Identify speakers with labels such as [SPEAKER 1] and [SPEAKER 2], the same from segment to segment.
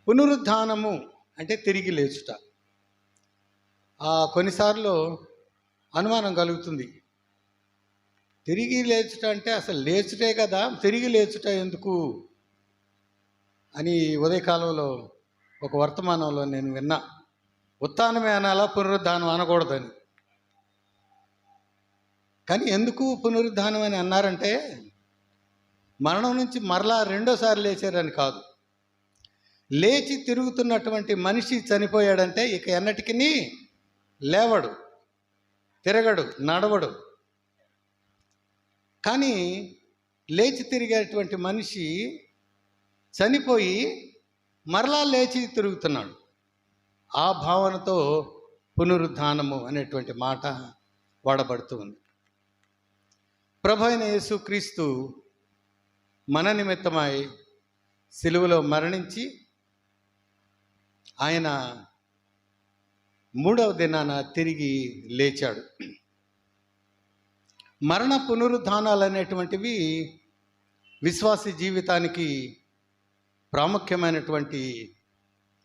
[SPEAKER 1] పునరుద్ధానము అంటే తిరిగి లేచుట. కొన్నిసార్లు అనుమానం కలుగుతుంది, తిరిగి లేచుట అంటే అసలు లేచుటే కదా, తిరిగి లేచుట ఎందుకు అని ఉదయకాలంలో ఒక వర్తమానంలో నేను విన్నా. ఉత్థానమే అనాలా, పునరుద్ధానం అనకూడదని. కానీ ఎందుకు పునరుద్ధానం అని అన్నారంటే, మరణం నుంచి మరలా రెండోసారి లేచారని కాదు. లేచి తిరుగుతున్నటువంటి మనిషి చనిపోయాడంటే ఇక ఎన్నటికీ లేవడు, తిరగడు, నడవడు. కానీ లేచి తిరిగేటువంటి మనిషి చనిపోయి మరలా లేచి తిరుగుతున్నాడు. ఆ భావనతో పునరుద్ధానము అనేటువంటి మాట వాడబడుతూ ఉంది. ప్రభు అయిన యేసుక్రీస్తు మన నిమిత్తమై సిలువలో మరణించి ఆయన 3వ దినాన తిరిగి లేచాడు. మరణ పునరుద్ధానాలు అనేటువంటివి విశ్వాసి జీవితానికి ప్రాముఖ్యమైనటువంటి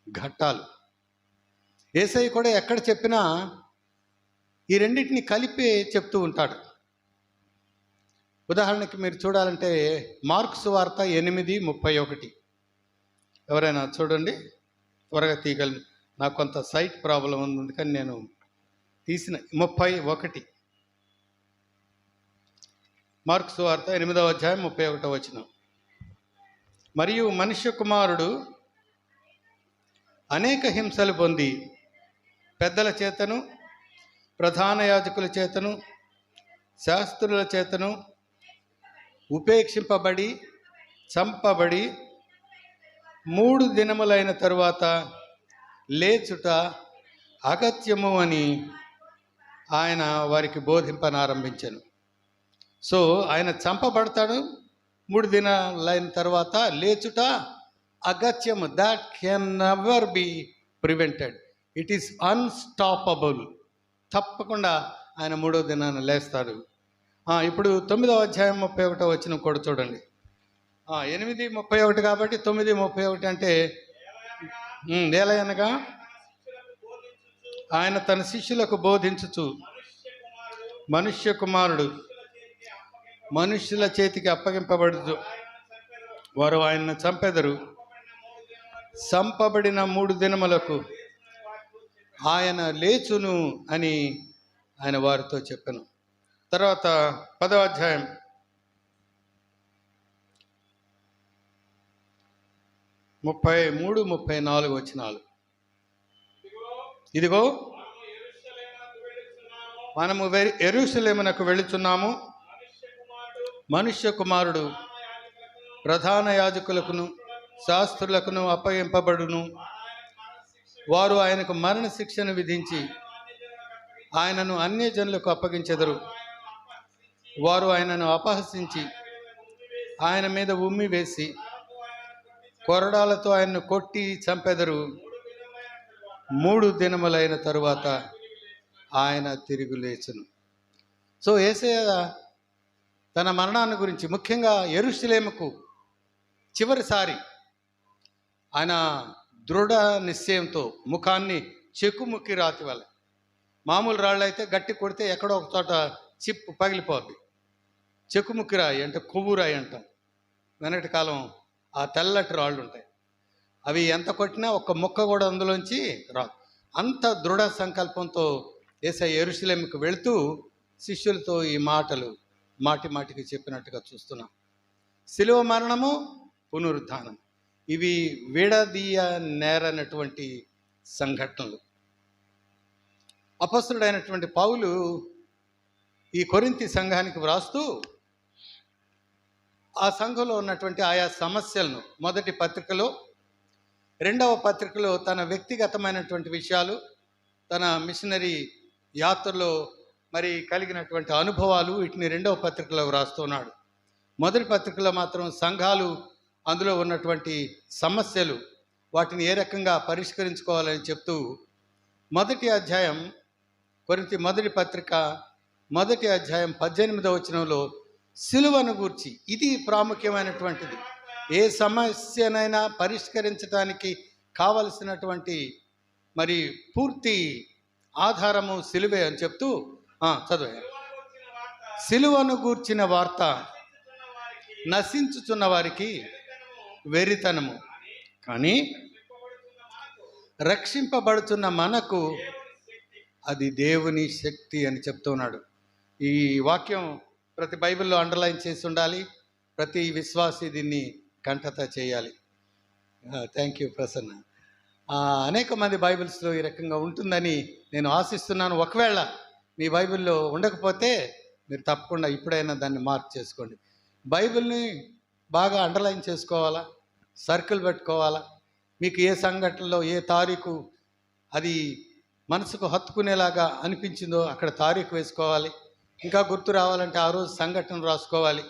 [SPEAKER 1] ఘట్టాలు. యేసయ్య కూడా ఎక్కడ చెప్పినా ఈ రెండింటిని కలిపే చెప్తూ ఉంటాడు. ఉదాహరణకి మీరు చూడాలంటే మార్కు సువార్త 8:31 ఎవరైనా చూడండి, త్వరగా తీయగలను. నాకు కొంత సైట్ ప్రాబ్లం ఉంది, అందుకని నేను తీసిన 31 మార్కు సువార్త 8వ అధ్యాయం 31వ వచనం. మరియు మనుష్య కుమారుడు అనేక హింసలు పొంది పెద్దల చేతను, ప్రధాన యాజకుల చేతను, శాస్త్రుల చేతను ఉపేక్షింపబడి చంపబడి 3 దినములైన తరువాత లేచుట అగత్యము అని ఆయన వారికి బోధింపనారంభించాను. సో ఆయన చంపబడతాడు, 3 దినాలైన తర్వాత లేచుట అగత్యము. That can never be prevented. It is unstoppable. తప్పకుండా ఆయన 3వ దినాన లేస్తాడు. ఇప్పుడు 9వ అధ్యాయం 31వ వచనం కూడా చూడండి. 8:31 కాబట్టి 9:31 అంటే ఏలయనగా ఆయన తన శిష్యులకు బోధించుచు, మనుష్య కుమారుడు మనుష్యుల చేతికి అప్పగింపబడుచు వారు ఆయనను చంపెదరు, చంపబడిన 3 దినములకు ఆయన లేచును అని ఆయన వారితో చెప్పాను. తర్వాత 10వ అధ్యాయం 33-34 వచనాలు. ఇదిగో మనము యెరూషలేమునకు వెళుచున్నాము. మనుష్య కుమారుడు ప్రధాన యాజకులకును శాస్త్రులకును అప్పగింపబడును. వారు ఆయనకు మరణ శిక్షను విధించి ఆయనను అన్యజనులకు అప్పగించెదరు. వారు ఆయనను అపహసించి ఆయన మీద ఉమ్మి వేసి కొరడాలతో ఆయన్ను కొట్టి చంపెదరు. 3 దినములైన తరువాత ఆయన తిరిగి లేచును. సో యేసయ్య తన మరణాన్ని గురించి, ముఖ్యంగా యెరూషలేముకు చివరిసారి ఆయన దృఢ నిశ్చయంతో, ముఖాన్ని చెక్కుముక్కి రాతి వల్ల, మామూలు రాళ్ళు అయితే గట్టి కొడితే ఎక్కడో ఒక చోట చిప్పు పగిలిపోద్ది. చెక్కుముక్కి రాయి అంటే కొవ్వు రాయి అంటాం. వెనకటి కాలం ఆ తెల్లటి రాళ్ళు ఉంటాయి, అవి ఎంత కొట్టినా ఒక్క ముక్క కూడా అందులోంచి రాదు. అంత దృఢ సంకల్పంతో యేసయ్య యెరూషలేముకు వెళుతూ శిష్యులతో ఈ మాటలు మాటి మాటికి చెప్పినట్టుగా చూస్తున్నాం. శిలువ మరణము, పునరుద్ధానం, ఇవి విడదీయ నేరనటువంటి సంఘటనలు. అపొస్తలుడైనటువంటి పౌలు ఈ కొరింథీ సంఘానికి వ్రాస్తూ ఆ సంఘంలో ఉన్నటువంటి ఆయా సమస్యలను మొదటి పత్రికలో, 2వ పత్రికలో తన వ్యక్తిగతమైనటువంటి విషయాలు, తన మిషనరీ యాత్రలో మరి కలిగినటువంటి అనుభవాలు, వీటిని 2వ పత్రికలో వ్రాస్తున్నాడు. మొదటి పత్రికలో మాత్రం సంఘాలు, అందులో ఉన్నటువంటి సమస్యలు, వాటిని ఏ రకంగా పరిష్కరించుకోవాలని చెప్తూ మొదటి అధ్యాయం, కొరింథీ మొదటి పత్రిక 1వ అధ్యాయం 18వ వచనంలో సిలువను గూర్చి, ఇది ప్రాముఖ్యమైనటువంటిది. ఏ సమస్యనైనా పరిష్కరించడానికి కావలసినటువంటి మరి పూర్తి ఆధారము సిలువే అని చెప్తూ చదువు. సిలువను గూర్చిన వార్త నశించుచున్న వారికి వెరితనము, కానీ రక్షింపబడుతున్న మనకు అది దేవుని శక్తి అని చెప్తున్నాడు. ఈ వాక్యం ప్రతి బైబిల్లో అండర్లైన్ చేసి ఉండాలి. ప్రతి విశ్వాసి దీన్ని కంఠత చేయాలి. Thank you Prasanna. అనేక మంది బైబిల్స్లో ఈ రకంగా ఉంటుందని నేను ఆశిస్తున్నాను. ఒకవేళ మీ బైబిల్లో ఉండకపోతే మీరు తప్పకుండా ఇప్పుడైనా దాన్ని మార్క్ చేసుకోండి. బైబిల్ని బాగా అండర్లైన్ చేసుకోవాలా, సర్కిల్ పెట్టుకోవాలా. మీకు ఏ సంఘటనలో ఏ తారీఖు అది మనసుకు హత్తుకునేలాగా అనిపించిందో అక్కడ తారీఖు వేసుకోవాలి. ఇంకా గుర్తు రావాలంటే ఆ రోజు సంఘటన రాసుకోవాలి.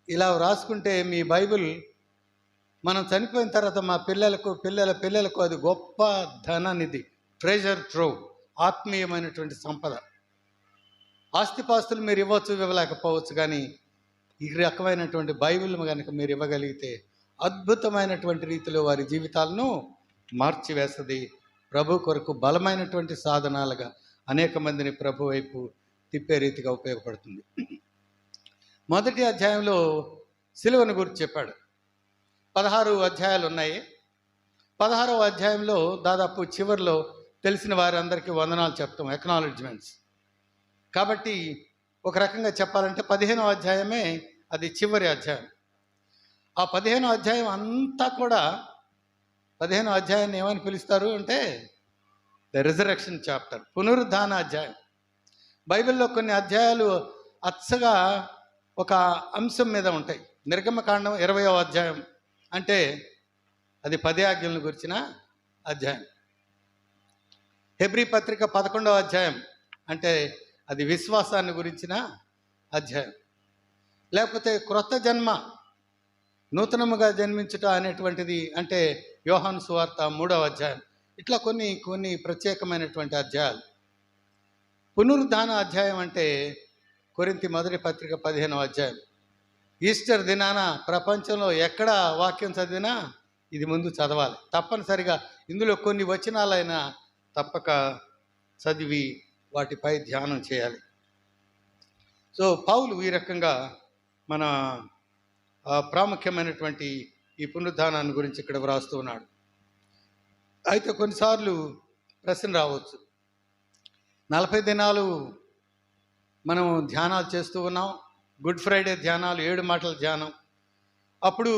[SPEAKER 1] ఇలా రాసుకుంటే మీ బైబిల్ మనం చనిపోయిన తర్వాత మా పిల్లలకు అది గొప్ప ధననిధి, ట్రెజర్ ట్రోవ్, ఆత్మీయమైనటువంటి సంపద. ఆస్తిపాస్తులు మీరు ఇవ్వలేకపోవచ్చు, కానీ ఈ రకమైనటువంటి బైబిల్ కనుక మీరు ఇవ్వగలిగితే అద్భుతమైనటువంటి రీతిలో వారి జీవితాలను మార్చివేస్తుంది. ప్రభు కొరకు బలమైనటువంటి సాధనాలుగా అనేక మందిని ప్రభు వైపు తిప్పే రీతిగా ఉపయోగపడుతుంది. మొదటి అధ్యాయంలో సిలువను గురించి చెప్పాడు. 16 అధ్యాయాలు ఉన్నాయి. 16వ అధ్యాయంలో దాదాపు చివరిలో తెలిసిన వారందరికీ వందనాలు చెప్తాం, ఎక్నాలెడ్జ్మెంట్స్. కాబట్టి ఒక రకంగా చెప్పాలంటే 15వ అధ్యాయమే అది చివరి అధ్యాయం. ఆ 15వ అధ్యాయం అంతా కూడా 15వ అధ్యాయాన్ని ఏమని పిలుస్తారు అంటే ద రిజరెక్షన్ చాప్టర్, పునరుద్ధాన అధ్యాయం. బైబిల్లో కొన్ని అధ్యాయాలు అచ్చగా ఒక అంశం మీద ఉంటాయి. నిర్గమకాండం 20వ అధ్యాయం అంటే అది 10 ఆజ్ఞలను గురించిన అధ్యాయం. హెబ్రీ పత్రిక 11వ అధ్యాయం అంటే అది విశ్వాసాన్ని గురించిన అధ్యాయం. లేకపోతే క్రొత్త జన్మ, నూతనముగా జన్మించుట అనేటువంటిది అంటే యోహాను సువార్త 3వ అధ్యాయం. ఇట్లా కొన్ని ప్రత్యేకమైనటువంటి అధ్యాయాలు. పునరుద్ధాన అధ్యాయం అంటే కొరింథీ మొదటి పత్రిక 15వ అధ్యాయం. ఈస్టర్ దినాన ప్రపంచంలో ఎక్కడ వాక్యం చదివినా ఇది ముందు చదవాలి తప్పనిసరిగా. ఇందులో కొన్ని వచనాలైనా తప్పక చదివి వాటిపై ధ్యానం చేయాలి. సో పౌలు ఈ రకంగా మన ప్రాముఖ్యమైనటువంటి ఈ పునరుద్ధానాన్ని గురించి ఇక్కడ వ్రాస్తూ ఉన్నాడు. అయితే కొన్నిసార్లు ప్రశ్న రావచ్చు, 40 దినాలు మనం ధ్యానాలు చేస్తూ ఉన్నాం, గుడ్ ఫ్రైడే ధ్యానాలు, 7 మాటల ధ్యానం, అప్పుడు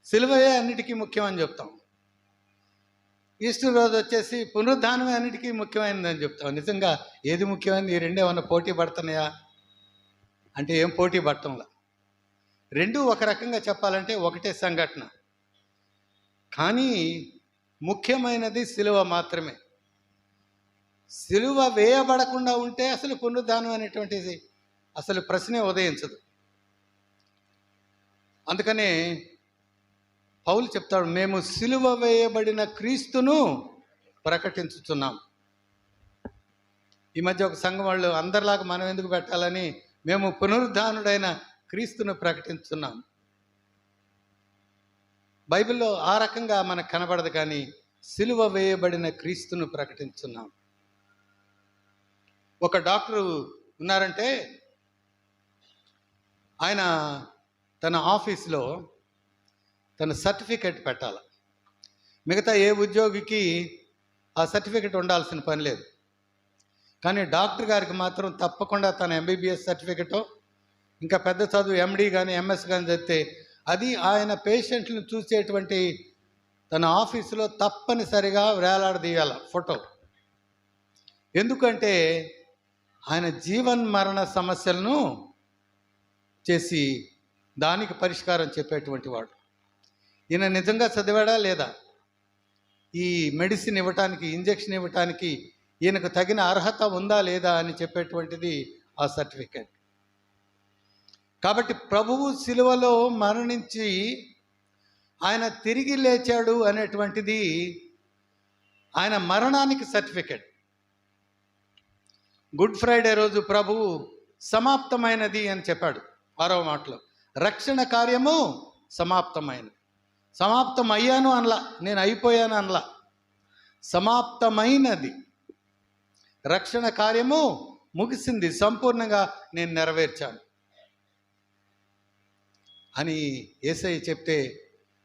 [SPEAKER 1] సిలువయే అన్నిటికీ ముఖ్యమని చెప్తాం. ఈస్టర్ రోజు వచ్చేసి పునరుద్ధానమే అన్నిటికీ ముఖ్యమైనదని చెప్తాం. నిజంగా ఏది ముఖ్యమైనది? ఈ రెండు ఏమన్నా పోటీ పడుతున్నాయా అంటే ఏం పోటీ పడటంలా. రెండు ఒక రకంగా చెప్పాలంటే ఒకటే సంఘటన, కానీ ముఖ్యమైనది సిలువ మాత్రమే. సిలువ వేయబడకుండా ఉంటే అసలు పునరుద్ధానం అనేటువంటిది అసలు ప్రశ్నే ఉదయించదు. అందుకనే పౌలు చెప్తాడు, మేము సిలువ వేయబడిన క్రీస్తును ప్రకటించుతున్నాం. ఈ మధ్య ఒక సంఘం వాళ్ళు అందరిలాగా మనం ఎందుకు పెట్టాలని మేము పునరుద్ధానుడైన క్రీస్తును ప్రకటించున్నాం. బైబిల్లో ఆ రకంగా మనకు కనబడదు, కానీ సిలువ వేయబడిన క్రీస్తును ప్రకటించున్నాం. ఒక డాక్టరు ఉన్నారంటే ఆయన తన ఆఫీస్లో తన సర్టిఫికెట్ పెట్టాలి. మిగతా ఏ ఉద్యోగికి ఆ సర్టిఫికెట్ ఉండాల్సిన పని లేదు, కానీ డాక్టర్ గారికి మాత్రం తప్పకుండా తన ఎంబీబీఎస్ సర్టిఫికెటో ఇంకా పెద్ద చదువు ఎండి కానీ ఎంఎస్ కానీ చదివితే అది ఆయన పేషెంట్లను చూసేటువంటి తన ఆఫీసులో తప్పనిసరిగా వేలాడదీయాల ఫోటో. ఎందుకంటే ఆయన జీవన్ మరణ సమస్యలను చేసి దానికి పరిష్కారం చెప్పేటువంటి వాడు. ఈయన నిజంగా చదివాడా లేదా, ఈ మెడిసిన్ ఇవ్వటానికి, ఇంజెక్షన్ ఇవ్వటానికి ఈయనకు తగిన అర్హత ఉందా లేదా అని చెప్పేటువంటిది ఆ సర్టిఫికెట్. కాబట్టి ప్రభువు సిలువలో మరణించి ఆయన తిరిగి లేచాడు అనేటువంటిది ఆయన మరణానికి సర్టిఫికెట్. గుడ్ ఫ్రైడే రోజు ప్రభువు సమాప్తమైనది అని చెప్పాడు 6వ మాటలో. రక్షణ కార్యము సమాప్తమైనది. సమాప్తం అయ్యాను అనలా, నేను అయిపోయాను అనలా. సమాప్తమైనది, రక్షణ కార్యము ముగిసింది, సంపూర్ణంగా నేను నెరవేర్చాను అని యేసయ్య చెప్తే,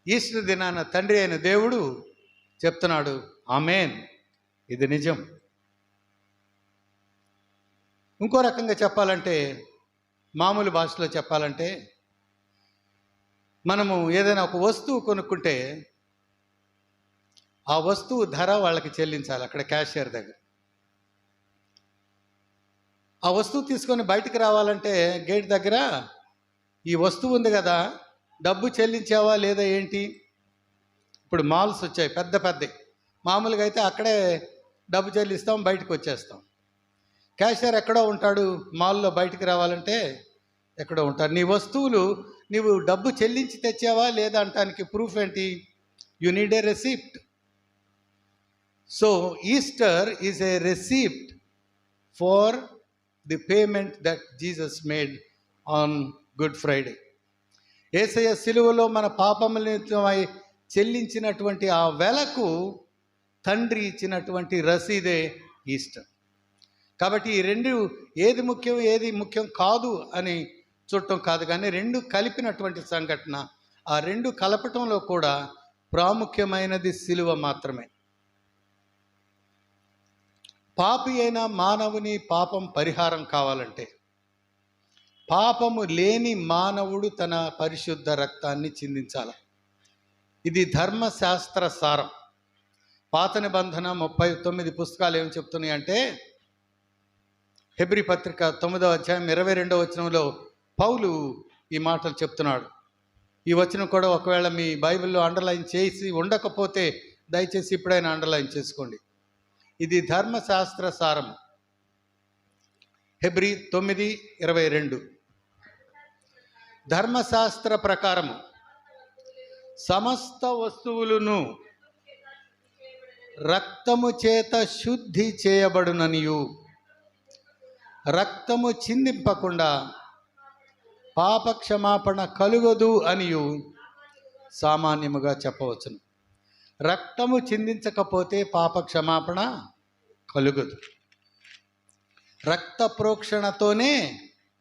[SPEAKER 1] ఈస్టర్ దినాన తండ్రి అయిన దేవుడు చెప్తున్నాడు, ఆమేన్, ఇది నిజం. ఇంకో రకంగా చెప్పాలంటే, మామూలు భాషలో చెప్పాలంటే, మనము ఏదైనా ఒక వస్తువు కొనుక్కుంటే ఆ వస్తువు ధర వాళ్ళకి చెల్లించాలి అక్కడ క్యాషియర్ దగ్గర. ఆ వస్తువు తీసుకొని బయటికి రావాలంటే గేట్ దగ్గర ఈ వస్తువు ఉంది కదా, డబ్బు చెల్లించావా లేదా ఏంటి? ఇప్పుడు మాల్స్ వచ్చాయి పెద్ద పెద్ద, మామూలుగా అయితే అక్కడే డబ్బు చెల్లిస్తాం, బయటకు వచ్చేస్తాం. క్యాషియర్ ఎక్కడో ఉంటాడు, మాల్లో బయటికి రావాలంటే ఎక్కడో ఉంటాడు. నీ వస్తువులు నీవు డబ్బు చెల్లించి తెచ్చావా లేదా అంటానికి ప్రూఫ్ ఏంటి? You need a receipt. So Easter is a receipt for the payment that Jesus made on Good Friday. యేసయ్య సిలువలో మన పాపముల నిమిత్తమై చెల్లించినటువంటి ఆ వెలకు తండ్రి ఇచ్చినటువంటి రసీదే ఈస్టర్. కాబట్టి ఈ రెండు ఏది ముఖ్యం ఏది ముఖ్యం కాదు అని చూడటం కాదు, కానీ రెండు కలిపినటువంటి సంఘటన. ఆ రెండు కలపటంలో కూడా ప్రాముఖ్యమైనది సిలువ మాత్రమే. పాపి అయిన మానవుని పాపం పరిహారం కావాలంటే పాపము లేని మానవుడు తన పరిశుద్ధ రక్తాన్ని చిందించాలి. ఇది ధర్మశాస్త్ర సారం. పాత నిబంధన 39 పుస్తకాలు ఏమి చెప్తున్నాయి అంటే, హెబ్రీ పత్రిక 9వ అధ్యాయం 22వ వచనంలో పౌలు ఈ మాటలు చెప్తున్నాడు. ఈ వచనం కూడా ఒకవేళ మీ బైబిల్లో అండర్లైన్ చేసి ఉండకపోతే దయచేసి ఇప్పుడైనా అండర్లైన్ చేసుకోండి. ఇది ధర్మశాస్త్ర సారం. హెబ్రీ 9:22. ధర్మశాస్త్ర ప్రకారము సమస్త వస్తువులను రక్తము చేత శుద్ధి చేయబడుననియు, రక్తము చిందింపకుండా పాపక్షమాపణ కలుగదు అనియు సామాన్యముగా చెప్పవచ్చును. రక్తము చిందించకపోతే పాపక్షమాపణ కలుగదు. రక్త ప్రోక్షణతోనే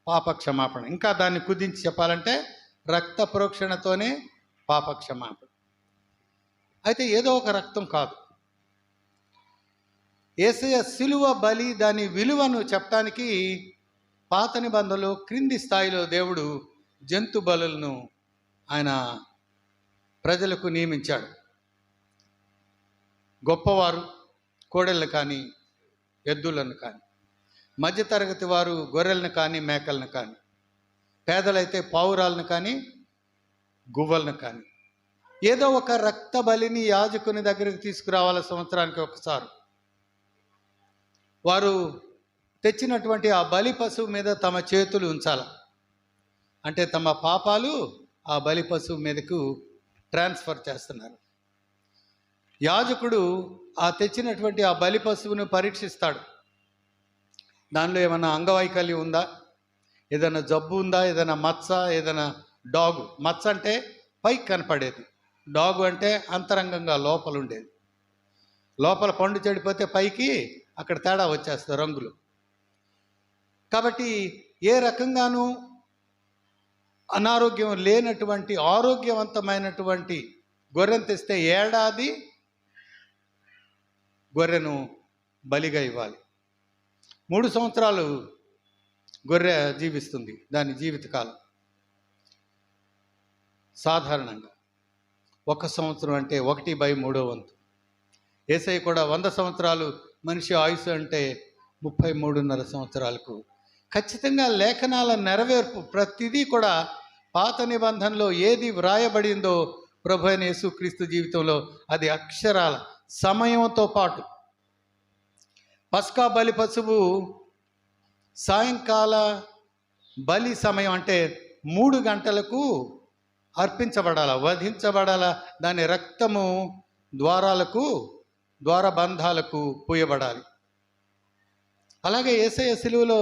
[SPEAKER 1] పాపక్షమాపణ. ఇంకా దాన్ని కుదించి చెప్పాలంటే రక్త ప్రోక్షణతోనే పాపక్షమాపణ. అయితే ఏదో ఒక రక్తం కాదు. యేసయ్య సిలువ బలి దాని విలువను చెప్పడానికి పాత నిబంధనలో క్రింది స్థాయిలో దేవుడు జంతు బలులను ఆయన ప్రజలకు నియమించాడు. గొప్పవారు కోడెలను కానీ ఎద్దులను కానీ, మధ్యతరగతి వారు గొర్రెలను కానీ మేకలను కానీ, పేదలైతే పావురాలను కానీ గువ్వలను కానీ, ఏదో ఒక రక్త బలిని యాజకుని దగ్గరికి తీసుకురావాలి సంవత్సరానికి ఒకసారి. వారు తెచ్చినటువంటి ఆ బలి పశువు మీద తమ చేతులు ఉంచాలి. అంటే తమ పాపాలు ఆ బలి పశువు మీదకు ట్రాన్స్ఫర్ చేస్తున్నారు. యాజకుడు ఆ తెచ్చినటువంటి ఆ బలి పశువును పరీక్షిస్తాడు. దానిలో ఏమైనా అంగవైకల్యం ఉందా, ఏదైనా జబ్బు ఉందా, ఏదైనా మచ్చ, ఏదైనా డాగు. మచ్చ అంటే పైకి కనపడేది, డాగు అంటే అంతరంగంగా లోపల ఉండేది. లోపల పండు చెడిపోతే పైకి అక్కడ తేడా వచ్చేస్తుంది రంగులు. కాబట్టి ఏ రకంగానూ అనారోగ్యం లేనటువంటి ఆరోగ్యవంతమైనటువంటి గొర్రెను తెస్తే ఏడాది గొర్రెను బలిగా ఇవ్వాలి. 3 సంవత్సరాలు గొర్రె జీవిస్తుంది దాని జీవితకాలం. సాధారణంగా 1 సంవత్సరం అంటే 1/3 వంతు. యేసయ్య కూడా 100 సంవత్సరాలు మనిషి ఆయుసు అంటే 33.5 సంవత్సరాలకు. ఖచ్చితంగా లేఖనాల నెరవేర్పు ప్రతిదీ కూడా పాత నిబంధనలో ఏది వ్రాయబడిందో ప్రభు అయిన యేసుక్రీస్తు జీవితంలో అది అక్షరాల సమయంతో పాటు. పస్కా బలి పశువు సాయంకాల బలి సమయం అంటే 3 గంటలకు అర్పించబడాల, వధించబడాల. దాని రక్తము ద్వారబంధాలకు పూయబడాలి. అలాగే యేసయ్య సిలువలో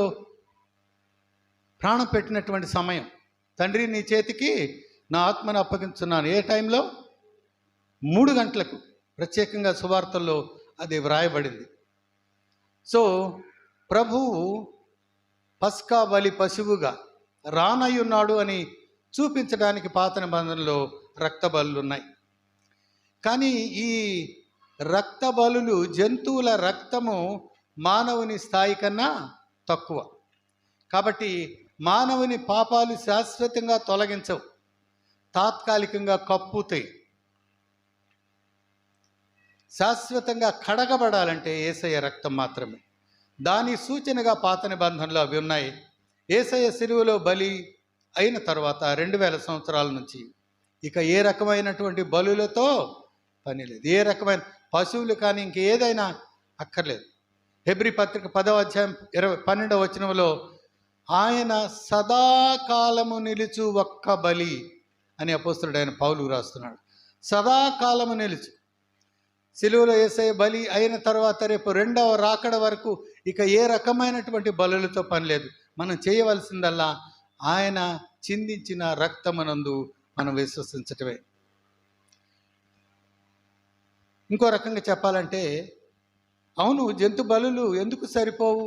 [SPEAKER 1] ప్రాణం పెట్టినటువంటి సమయం, తండ్రి నీ చేతికి నా ఆత్మను అప్పగించున్నాను. ఏ టైంలో? 3 గంటలకు ప్రత్యేకంగా సువార్తల్లో అది వ్రాయబడింది. సో ప్రభువు పస్కా బలి పశువుగా రానయ్యున్నాడు అని చూపించడానికి పాత నిబంధనలో రక్త బలులు ఉన్నాయి. కానీ ఈ రక్త బలులు, జంతువుల రక్తము మానవుని స్థాయి కన్నా తక్కువ. కాబట్టి మానవుని పాపాలు శాశ్వతంగా తొలగించవు, తాత్కాలికంగా కప్పుతాయి. శాశ్వతంగా కడగబడాలంటే యేసయ్య రక్తం మాత్రమే. దాని సూచనగా పాత నిబంధనలు అవి ఉన్నాయి. యేసయ్య సిలువలో బలి అయిన తర్వాత 2000 సంవత్సరాల నుంచి ఇక ఏ రకమైనటువంటి బలులతో పని లేదు. ఏ రకమైన పశువులు కానీ ఇంకేదైనా అక్కర్లేదు. హెబ్రీ పత్రిక 10వ అధ్యాయం 12వ వచనంలో ఆయన సదాకాలము నిలుచు ఒక్క బలి అని అపోస్తలుడు ఆయన పౌలు రాస్తున్నాడు. సదాకాలము నిలుచు. సిలువలో యేసయ్య బలి అయిన తర్వాత రేపు 2వ రాకడ వరకు ఇక ఏ రకమైనటువంటి బలులతో పని లేదు. మనం చేయవలసిందల్లా ఆయన చిందించిన రక్తమునందు మనం విశ్వసించటమే. ఇంకో రకంగా చెప్పాలంటే, అవును, జంతు బలులు ఎందుకు సరిపోవు?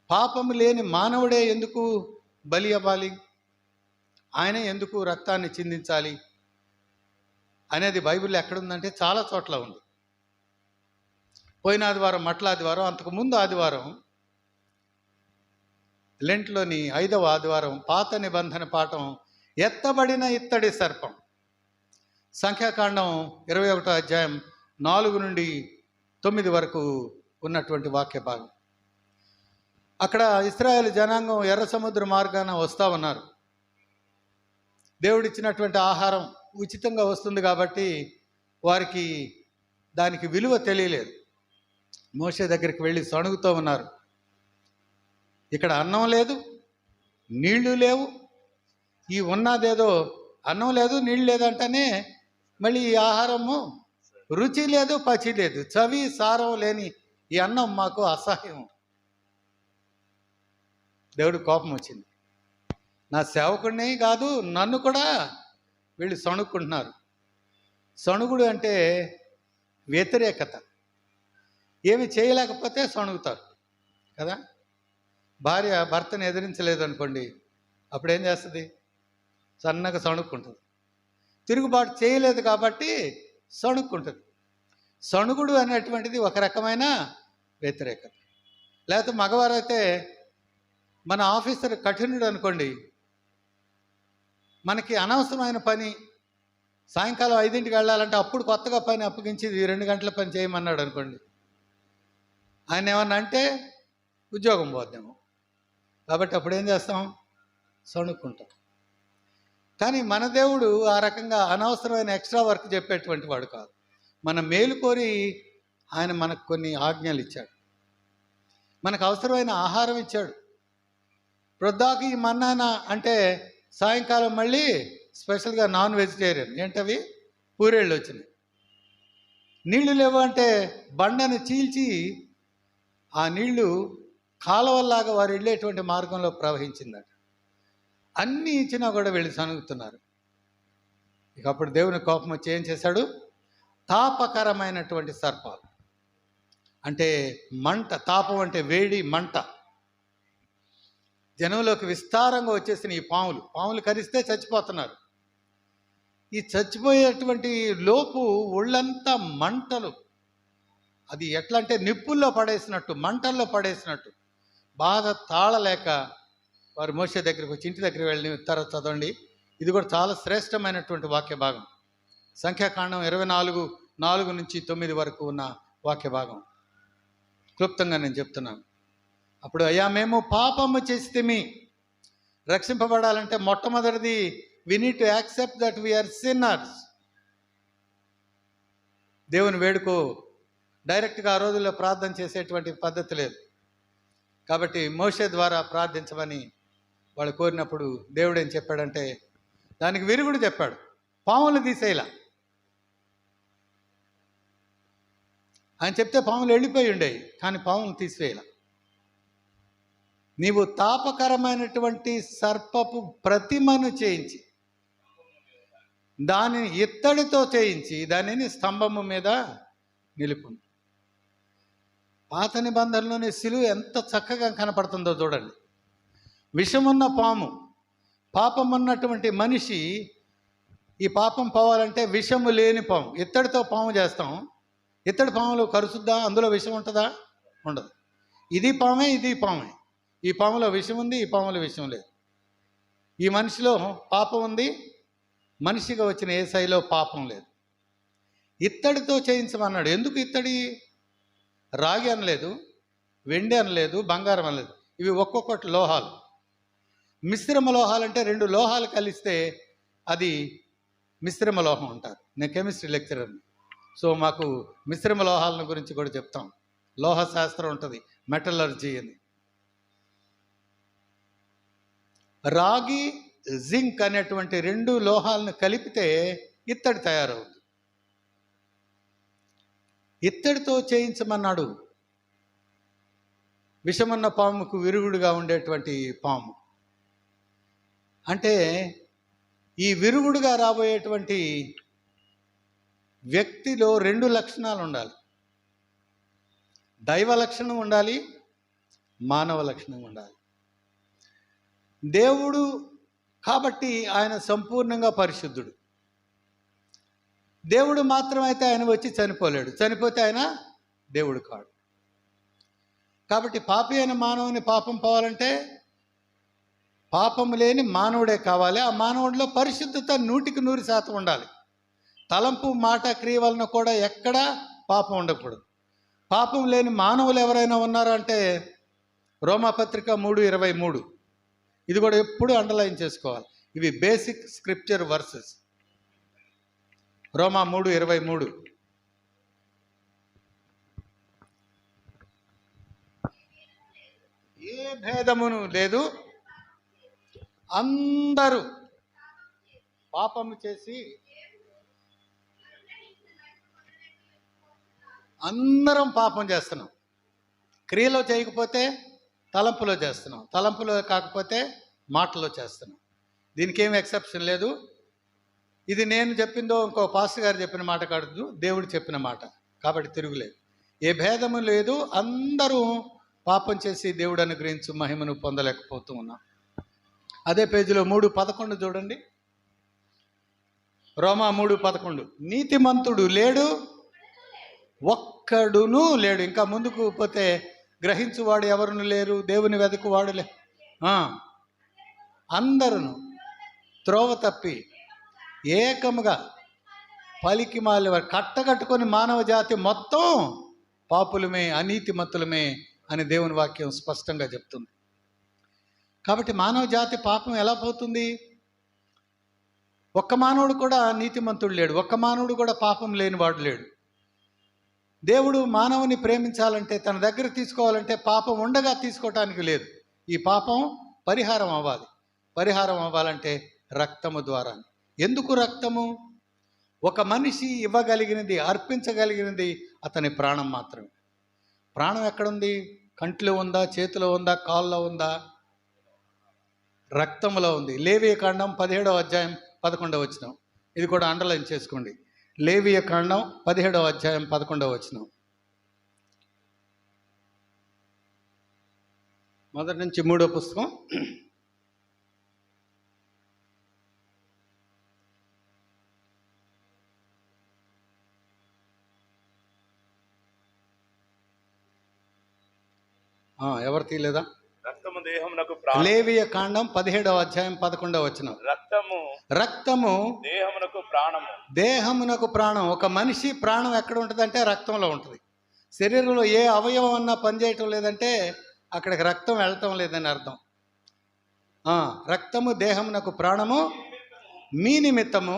[SPEAKER 1] పాపము లేని మానవుడే ఎందుకు బలి అవ్వాలి? ఆయనే ఎందుకు రక్తాన్ని చిందించాలి అనేది బైబిల్లో ఎక్కడుందంటే చాలా చోట్ల ఉంది. పోయిన ఆదివారం మట్ల ఆదివారం, అంతకుముందు ఆదివారం లెంట్లోని 5వ ఆదివారం పాత నిబంధన పాఠం ఎత్తబడిన ఇత్తడి సర్పం. సంఖ్యాకాండం 21వ అధ్యాయం 4 నుండి 9 వరకు ఉన్నటువంటి వాక్య భాగం. అక్కడ ఇశ్రాయేలు జనాంగం ఎర్ర సముద్ర మార్గాన వస్తూ ఉన్నారు. దేవుడిచ్చినటువంటి ఆహారం ఉచితంగా వస్తుంది కాబట్టి వారికి దానికి విలువ తెలియలేదు. మోషే దగ్గరికి వెళ్ళి సణుగుతూ ఉన్నారు. ఇక్కడ అన్నం లేదు, నీళ్లు లేవు, ఈ ఉన్నదేదో అన్నం లేదు, నీళ్ళు లేదంటేనే మళ్ళీ ఈ ఆహారము రుచి లేదు, పచి లేదు, చవి సారం లేని ఈ అన్నం మాకు అసహ్యం. దేవుడు కోపం వచ్చింది. నా సేవకుడిని కాదు, నన్ను కూడా వీళ్ళు సణుక్కుంటున్నారు. సణుగుడు అంటే వ్యతిరేకత. ఏమి చేయలేకపోతే సణుగుతారు కదా. భార్య భర్తను ఎదిరించలేదు అనుకోండి, అప్పుడు ఏం చేస్తుంది? సన్నగా సణుక్కుంటుంది. తిరుగుబాటు చేయలేదు కాబట్టి సణుక్కుంటుంది. సణుగుడు అనేటువంటిది ఒక రకమైన వ్యతిరేకత. లేకపోతే మగవారైతే మన ఆఫీసర్ కఠినుడు అనుకోండి, మనకి అనవసరమైన పని సాయంకాలం 5ంటికి వెళ్ళాలంటే అప్పుడు కొత్తగా పని అప్పగించి 2 గంటల పని చేయమన్నాడు అనుకోండి, ఆయన ఏమన్నా అంటే ఉద్యోగం పోద్దాము. కాబట్టి అప్పుడు ఏం చేస్తాం? సణుక్కుంటాం. కానీ మన దేవుడు ఆ రకంగా అనవసరమైన ఎక్స్ట్రా వర్క్ చెప్పేటువంటి వాడు కాదు. మన మేలు కోరి ఆయన మనకు కొన్ని ఆజ్ఞలు ఇచ్చాడు, మనకు అవసరమైన ఆహారం ఇచ్చాడు. ప్రొద్దాకి ఈ మన్నానా అంటే సాయంకాలం మళ్ళీ స్పెషల్గా నాన్ వెజిటేరియన్. ఏంటవి? పూరేళ్ళు వచ్చినాయి. నీళ్లు లేవు అంటే బండను చీల్చి ఆ నీళ్లు కాలువల్లాగా వారు వెళ్ళేటువంటి మార్గంలో ప్రవహించిందట. అన్నీ ఇచ్చినా కూడా వెళ్ళి సనుగుతున్నారు. ఇక అప్పుడు దేవుని కోపం వచ్చి ఏం చేశాడు? తాపకరమైనటువంటి సర్పాలు అంటే మంట. తాపం అంటే వేడి, మంట. జనంలోకి విస్తారంగా వచ్చేసిన ఈ పాములు కరిస్తే చచ్చిపోతున్నారు. ఈ చచ్చిపోయేటువంటి లోపు ఒళ్ళంతా మంటలు. అది ఎట్లా అంటే నిప్పుల్లో పడేసినట్టు, మంటల్లో పడేసినట్టు. బాధ తాళలేక వారు మోషే దగ్గరికి వచ్చి, ఇంటి దగ్గరికి వెళ్ళి తర్వాత చదవండి, ఇది కూడా చాలా శ్రేష్టమైనటువంటి వాక్య భాగం. సంఖ్యాకాండం 24:4 నుంచి 9 వరకు ఉన్న వాక్య భాగం క్లుప్తంగా నేను చెప్తున్నాను. అప్పుడు అయ్యా, మేము పాపము చేస్తేమి. రక్షింపబడాలంటే మొట్టమొదటిది we need to accept that we are sinners. దేవుని వేడుకో. డైరెక్ట్గా ఆ రోజుల్లో ప్రార్థన చేసేటువంటి పద్ధతి లేదు కాబట్టి మోషే ద్వారా ప్రార్థించమని వాళ్ళు కోరినప్పుడు దేవుడు ఏం చెప్పాడంటే దానికి విరుగుడు చెప్పాడు. పాములు తీసేలా ఆయన చెప్తే పాములు వెళ్ళిపోయి ఉండేవి, కానీ పాములు తీసివేయాల. నీవు తాపకరమైనటువంటి సర్పపు ప్రతిమను చేయించి దానిని ఇత్తడితో చేయించి దానిని స్తంభము మీద నిలుపు. పాత నిబంధనలోని సిలువ ఎంత చక్కగా కనపడుతుందో చూడండి. విషమున్న పాము, పాపం ఉన్నటువంటి మనిషి, ఈ పాపం పోవాలంటే విషము లేని పాము, ఇత్తడితో పాము చేస్తాం. ఇత్తడి పాములు కరుచుద్దా? అందులో విషం ఉంటుందా? ఉండదు. ఇది పామే, ఇది పామే. ఈ పాములో విషం ఉంది, ఈ పాములో విషం లేదు. ఈ మనిషిలో పాపం ఉంది, మనిషిగా వచ్చిన యేసయ్యలో పాపం లేదు. ఇత్తడితో చేయించమన్నాడు. ఎందుకు ఇత్తడి? రాగి అనలేదు, వెండి అనలేదు, బంగారం అనలేదు. ఇవి ఒక్కొక్కటి లోహాలు. మిశ్రమ లోహాలు అంటే రెండు లోహాలు కలిస్తే అది మిశ్రమ లోహం అంటారు. నేను కెమిస్ట్రీ లెక్చరర్ని, సో మాకు మిశ్రమ లోహాలను గురించి కూడా చెప్తాం. లోహ శాస్త్రం ఉంటుంది, మెటలర్జీ అని. రాగి, జింక్ అనేటువంటి రెండు లోహాలను కలిపితే ఇత్తడి తయారవుతుంది. ఇత్తడితో చేయించమన్నాడు. విషమన్న పాముకు విరుగుడుగా ఉండేటువంటి పాము అంటే ఈ విరుగుడుగా రాబోయేటువంటి వ్యక్తిలో రెండు లక్షణాలు ఉండాలి. దైవ లక్షణం ఉండాలి, మానవ లక్షణం ఉండాలి. దేవుడు కాబట్టి ఆయన సంపూర్ణంగా పరిశుద్ధుడు. దేవుడు మాత్రమైతే ఆయన వచ్చి చనిపోలేడు. చనిపోతే ఆయన దేవుడు కాడు. కాబట్టి పాపి అయిన మానవుని పాపం పోవాలంటే పాపం లేని మానవుడే కావాలి. ఆ మానవుడిలో పరిశుద్ధత 100% ఉండాలి. తలంపు, మాట, క్రియ వలన కూడా ఎక్కడా పాపం ఉండకూడదు. పాపం లేని మానవులు ఎవరైనా ఉన్నారంటే రోమాపత్రిక 3:23, ఇది కూడా ఎప్పుడు అండర్లైన్ చేసుకోవాలి. ఇవి బేసిక్ స్క్రిప్చర్ వర్సెస్. రోమా 3:23, ఏ భేదమును లేదు, అందరూ పాపము చేసి అందరం పాపం చేస్తున్నాం. క్రియలో చేయకపోతే తలంపులో చేస్తున్నాం, తలంపులో కాకపోతే మాటలో చేస్తున్నాం. దీనికి ఏమి ఎక్సెప్షన్ లేదు. ఇది నేను చెప్పిందో ఇంకో పాస్టర్ గారు చెప్పిన మాట కాదు, దేవుడు చెప్పిన మాట. కాబట్టి తిరుగులేదు. ఏ భేదము లేదు, అందరూ పాపం చేసి దేవుడు అనుగ్రహించు మహిమను పొందలేకపోతూ ఉన్నాం. అదే పేజీలో 3:11 చూడండి. రోమా 3:11, నీతిమంతుడు లేడు, ఒక్కడును లేడు. ఇంకా ముందుకు పోతే గ్రహించువాడు ఎవరును లేరు, దేవుని వెదకువాడు లే, అందరూ త్రోవ తప్పి ఏకముగా పలికి మాలి వారు కట్టగట్టుకొని మానవ జాతి మొత్తం పాపులమే, అనీతిమంతులమే అని దేవుని వాక్యం స్పష్టంగా చెప్తుంది. కాబట్టి మానవ జాతి పాపం ఎలా పోతుంది? ఒక్క మానవుడు కూడా నీతిమంతుడు లేడు, ఒక్క మానవుడు కూడా పాపం లేనివాడు లేడు. దేవుడు మానవుని ప్రేమించాలంటే, తన దగ్గర తీసుకోవాలంటే పాపం ఉండగా తీసుకోవటానికి లేదు. ఈ పాపం పరిహారం అవ్వాలి. పరిహారం అవ్వాలంటే రక్తము ద్వారా. ఎందుకు రక్తము? ఒక మనిషి ఇవ్వగలిగినది, అర్పించగలిగినది అతని ప్రాణం మాత్రమే. ప్రాణం ఎక్కడుంది? కంట్లో ఉందా, చేతిలో ఉందా, కాళ్ళలో ఉందా? రక్తంలో ఉంది. లేవియ కాండం 17వ అధ్యాయం 11వ వచనం. ఇది కూడా అండర్లైన్ చేసుకోండి. లేవియ కాండం 17వ అధ్యాయం 11వ వచనం. మొదటి నుంచి 3వ పుస్తకం. ఎవరు తీయలేదా?
[SPEAKER 2] రక్తము దేహమునకు ప్రాణం.
[SPEAKER 1] లేవియ కాండం 17వ అధ్యాయం 11వ వచనం. రక్తము
[SPEAKER 2] దేహమునకు ప్రాణము.
[SPEAKER 1] దేహమునకు ప్రాణం. ఒక మనిషి ప్రాణం ఎక్కడ ఉంటుంది అంటే రక్తంలో ఉంటుంది. శరీరంలో ఏ అవయవం అన్నా పనిచేయటం లేదంటే అక్కడికి రక్తం వెళ్ళటం లేదని అర్థం. రక్తము దేహమునకు ప్రాణము, మీ నిమిత్తము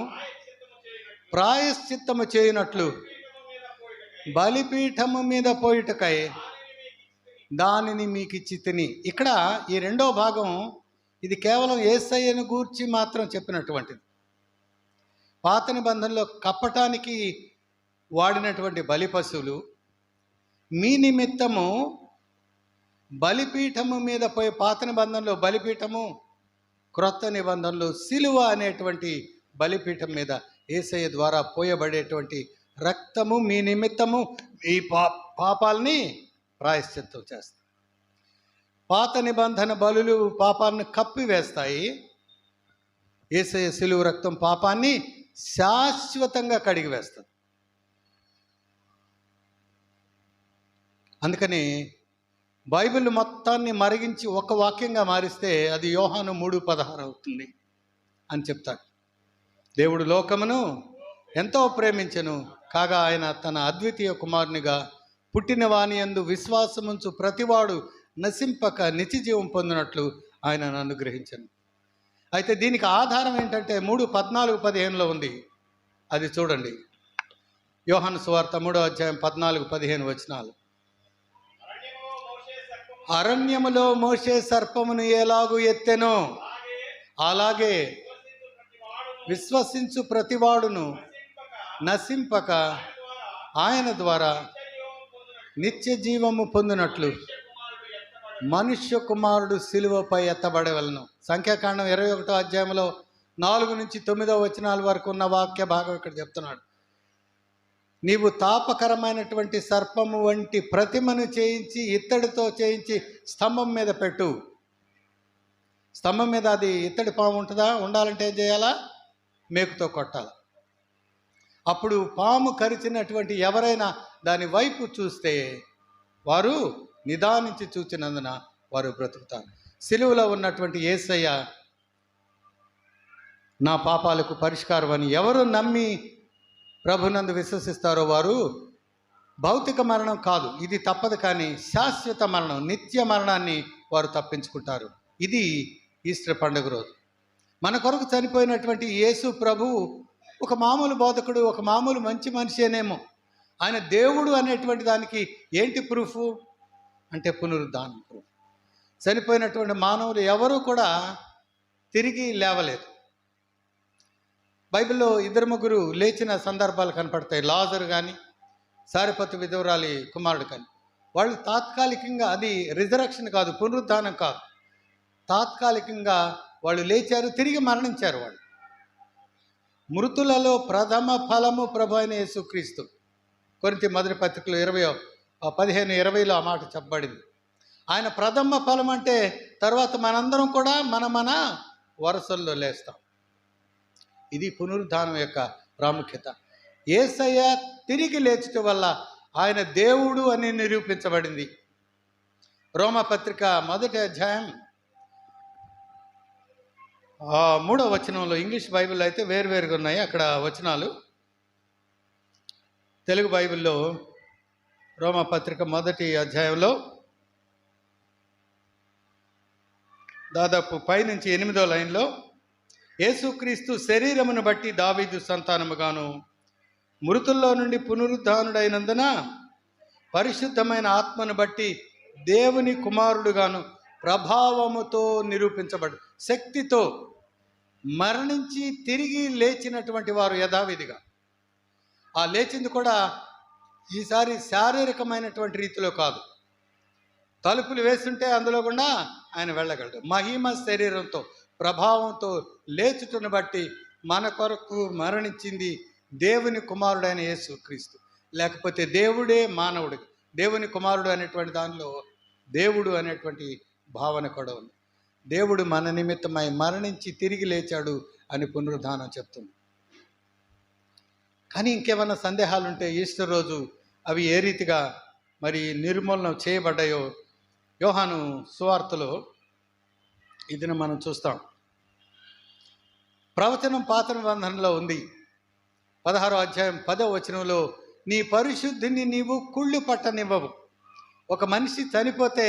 [SPEAKER 1] ప్రాయశ్చిత్తము చేయునట్లు బలిపీఠము మీద పోయిటకై దానిని మీకు ఇచ్చి తిని. ఇక్కడ ఈ రెండో భాగం ఇది కేవలం యేసయ్యను గూర్చి మాత్రం చెప్పినటువంటిది. పాత నిబంధనలో కప్పటానికి వాడినటువంటి బలి పశువులు, మీ నిమిత్తము బలిపీఠము మీద పోయి, పాత నిబంధనలో బలిపీఠము, క్రొత్త నిబంధనలో సిలువ అనేటువంటి బలిపీఠం మీద యేసయ్య ద్వారా పోయబడేటువంటి రక్తము మీ నిమిత్తము మీ పాపాలని ప్రాయశ్చిత్తం చేస్తుంది. పాత నిబంధన బలులు పాపాలను కప్పివేస్తాయి. యేసయ్య శిలువ రక్తం పాపాన్ని శాశ్వతంగా కడిగివేస్తుంది. అందుకని బైబిల్ మొత్తాన్ని మరిగించి ఒక వాక్యంగా మారిస్తే అది యోహాను 3:16 అవుతుంది అని చెప్తాడు. దేవుడు లోకమును ఎంతో ప్రేమించెను, కాగా ఆయన తన అద్వితీయ కుమారునిగా పుట్టిన వాని యందు విశ్వాసముంచు ప్రతివాడు నశింపక నిత్యజీవం పొందినట్లు ఆయనను అనుగ్రహించను. అయితే దీనికి ఆధారం ఏంటంటే 3:14-15 ఉంది. అది చూడండి. యోహాను సువార్త 3వ అధ్యాయం 14-15 వచనాలు. అరణ్యములో మోషే సర్పమును ఎలాగు ఎత్తెనో అలాగే విశ్వసించు ప్రతివాడును నశింపక ఆయన ద్వారా నిత్య జీవము పొందినట్లు మనుష్య కుమారుడు సిలువపై ఎత్తబడవలను. సంఖ్యాకాండం 21వ అధ్యాయంలో 4-9 వచనాల వరకు ఉన్న వాక్య భాగం ఇక్కడ చెప్తున్నాడు. నీవు తాపకరమైనటువంటి సర్పము వంటి ప్రతిమను చేయించి ఇత్తడితో చేయించి స్తంభం మీద పెట్టు. స్తంభం మీద అది ఇత్తడి పాము ఉంటుందా? ఉండాలంటే ఏం చేయాలా? మేకుతో కొట్టాలి. అప్పుడు పాము కరిచినటువంటి ఎవరైనా దాని వైపు చూస్తే వారు నిదానించి చూచినందున వారు బ్రతుకుతారు. సిలువలో ఉన్నటువంటి యేసయ్య నా పాపాలకు పరిష్కారం అని ఎవరు నమ్మి ప్రభునందు విశ్వసిస్తారో వారు భౌతిక మరణం కాదు, ఇది తప్పదు, కానీ శాశ్వత మరణం, నిత్య మరణాన్ని వారు తప్పించుకుంటారు. ఇది ఈస్టర్ పండుగ రోజు. మన కొరకు చనిపోయినటువంటి యేసు ప్రభు ఒక మామూలు బోధకుడు, ఒక మామూలు మంచి మనిషేనేమో. ఆయన దేవుడు అనేటువంటి దానికి ఏంటి ప్రూఫ్ అంటే పునరుద్ధానం ప్రూఫ్. చనిపోయినటువంటి మానవులు ఎవరూ కూడా తిరిగి లేవలేదు. బైబిల్లో 2-3 లేచిన సందర్భాలు కనపడతాయి. లాజరు కానీ సారెపతు విధవరాలి కుమారుడు కానీ. వాళ్ళు తాత్కాలికంగా, అది రిజరక్షన్ కాదు, పునరుద్ధానం కాదు, తాత్కాలికంగా వాళ్ళు లేచారు, తిరిగి మరణించారు. వాళ్ళు మృతులలో ప్రథమ ఫలము ప్రభు అయిన యేసుక్రీస్తు. కొరింథీ మొదటి పత్రికలో 15:20 ఆ మాట చెప్పబడింది. ఆయన ప్రథమ ఫలం అంటే తర్వాత మనందరం కూడా మన వరుసల్లో లేస్తాం. ఇది పునరుద్ధానం యొక్క ప్రాముఖ్యత. యేసయ్య తిరిగి లేచుట వల్ల ఆయన దేవుడు అని నిరూపించబడింది. రోమపత్రిక 1వ అధ్యాయం 3వ వచనంలో, ఇంగ్లీష్ బైబిల్ అయితే వేరువేరుగా ఉన్నాయి అక్కడ వచనాలు. తెలుగు బైబిల్లో రోమపత్రిక 1వ అధ్యాయంలో దాదాపు పైనుంచి 8వ లైన్లో, యేసుక్రీస్తు శరీరమును బట్టి దావీదు సంతానముగాను మృతుల్లో నుండి పునరుద్ధానుడైనందున పరిశుద్ధమైన ఆత్మను బట్టి దేవుని కుమారుడుగాను ప్రభావముతో నిరూపించబడు. శక్తితో మరణించి తిరిగి లేచినటువంటి వారు యథావిధిగా. ఆ లేచింది కూడా ఈసారి శారీరకమైనటువంటి రీతిలో కాదు. తలుపులు వేస్తుంటే అందులో కూడా ఆయన వెళ్ళగలడు. మహిమ శరీరంతో, ప్రభావంతో లేచుటను బట్టి మన కొరకు మరణించింది దేవుని కుమారుడైన యేసుక్రీస్తు. లేకపోతే దేవుడే మానవుడు, దేవుని కుమారుడు అనేటువంటి దానిలో దేవుడు అనేటువంటి భావన కూడా ఉంది. దేవుడు మన నిమిత్తమై మరణించి తిరిగి లేచాడు అని పునరుద్ధానం చెప్తుంది. కానీ ఇంకేమైనా సందేహాలు ఉంటే ఈస్టర్ రోజు అవి ఏ రీతిగా మరి నిర్మూలన చేయబడ్డాయో యోహాను సువార్తలో ఇదిని మనం చూస్తాం. ప్రవచనం పాత నిబంధనలో ఉంది. 16వ అధ్యాయం 10వ వచనంలో, నీ పరిశుద్ధిని నీవు కుళ్ళు పట్టనివ్వవు. ఒక మనిషి చనిపోతే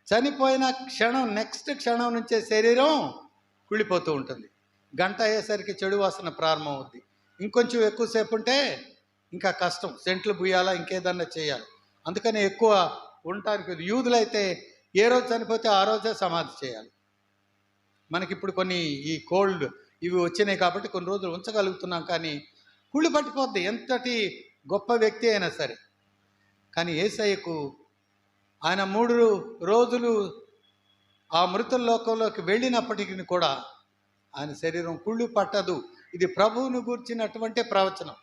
[SPEAKER 1] చనిపోయిన క్షణం, నెక్స్ట్ క్షణం నుంచే శరీరం కుళ్ళిపోతూ ఉంటుంది. గంట అయ్యేసరికి చెడు వాసన ప్రారంభం అవుద్ది. ఇంకొంచెం ఎక్కువసేపు ఉంటే ఇంకా కష్టం, సెంట్లు బుయ్యాలా, ఇంకేదన్నా చేయాలి. అందుకని ఎక్కువ ఉండటానికి. యూదులైతే ఏ రోజు చనిపోతే ఆ రోజే సమాధి చేయాలి. మనకిప్పుడు కొన్ని ఈ కోల్డ్ ఇవి వచ్చినాయి కాబట్టి కొన్ని రోజులు ఉంచగలుగుతున్నాం, కానీ కుళ్ళు పట్టిపోద్ది ఎంతటి గొప్ప వ్యక్తి అయినా సరే. కానీ యేసయ్యకు ఆయన 3 రోజులు ఆ మృతుల లోకంలోకి వెళ్ళినప్పటికీ కూడా ఆయన శరీరం కుళ్ళు పట్టదు. ఇది ప్రభువును గూర్చినటువంటి ప్రవచనం.